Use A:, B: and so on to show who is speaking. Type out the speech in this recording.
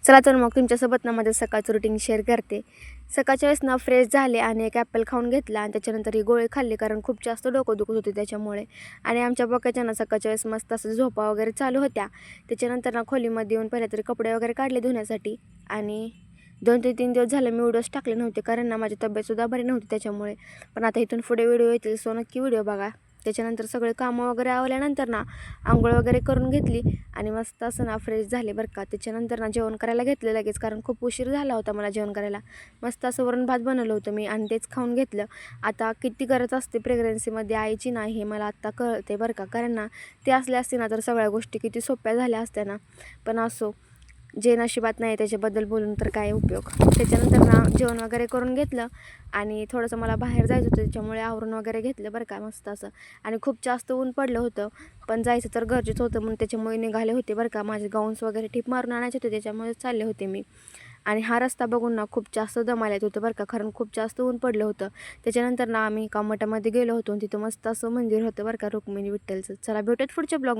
A: चला तर मग तुमच्यासोबत ना माझं सकाळचं रुटीन शेअर करते. सकाळच्या वेळेस ना फ्रेश झाले आणि एक ॲपल खाऊन घेतला आणि त्याच्यानंतर ही गोळी खाल्ली, कारण खूप जास्त डोकं दुखत होते त्याच्यामुळे. आणि आमच्या बकाच्या ना सकाळच्या वेळेस मस्त असं झोपा वगैरे चालू होत्या. त्याच्यानंतर ना खोलीमध्ये येऊन पहिले तरी कपडे वगैरे काढले धुण्यासाठी. आणि 2 ते 3 दिवस झाले मी व्हिडिओज टाकले नव्हते, कारण ना माझी तब्येतसुद्धा बरी नव्हती त्याच्यामुळे. पण आता इथून पुढे व्हिडिओ येतील, सो नक्की व्हिडिओ बघा. त्याच्यानंतर सगळे कामं वगैरे आवरल्यानंतर ना अंघोळ वगैरे करून घेतली आणि मस्त असं ना फ्रेश झाले बरं का. त्याच्यानंतर ना जेवण करायला घेतलं लगेच, कारण खूप उशीर झाला होता मला जेवण करायला. मस्त असं वरण भात बनवलं होतं मी आणि तेच खाऊन घेतलं. आता किती गरज असते प्रेग्नन्सीमध्ये आईची नाही हे मला आत्ता कळते बरं का, कारण ना ते असले असते ना तर सगळ्या गोष्टी किती सोप्या झाल्या असत्या ना. पण असो, जे नशिबात नाही त्याच्याबद्दल बोलून तर काय उपयोग. त्याच्यानंतर ना जेवण वगैरे करून घेतलं आणि थोडंसं मला बाहेर जायचं होतं, त्याच्यामुळे आवरून वगैरे घेतलं बरं का मस्त असं. आणि खूप जास्त ऊन पडलं होतं, पण जायचं तर गरजेचं होतं म्हणून त्याच्यामुळे निघाले होते बरं का. माझे गाऊन्स वगैरे टिप मारून आणायचे होते, त्याच्यामुळे चालले होते मी. आणि हा रस्ता बघून ना खूप जास्त दमायला येत होतं बरं का, कारण खूप जास्त ऊन पडलं होतं. त्याच्यानंतर ना आम्ही एका मठामध्ये गेलो होतो आणि तिथं मस्त असं मंदिर होतं बरं का, रुक्मिणी विठ्ठलचं. चला भेटूयात पुढच्या ब्लॉग.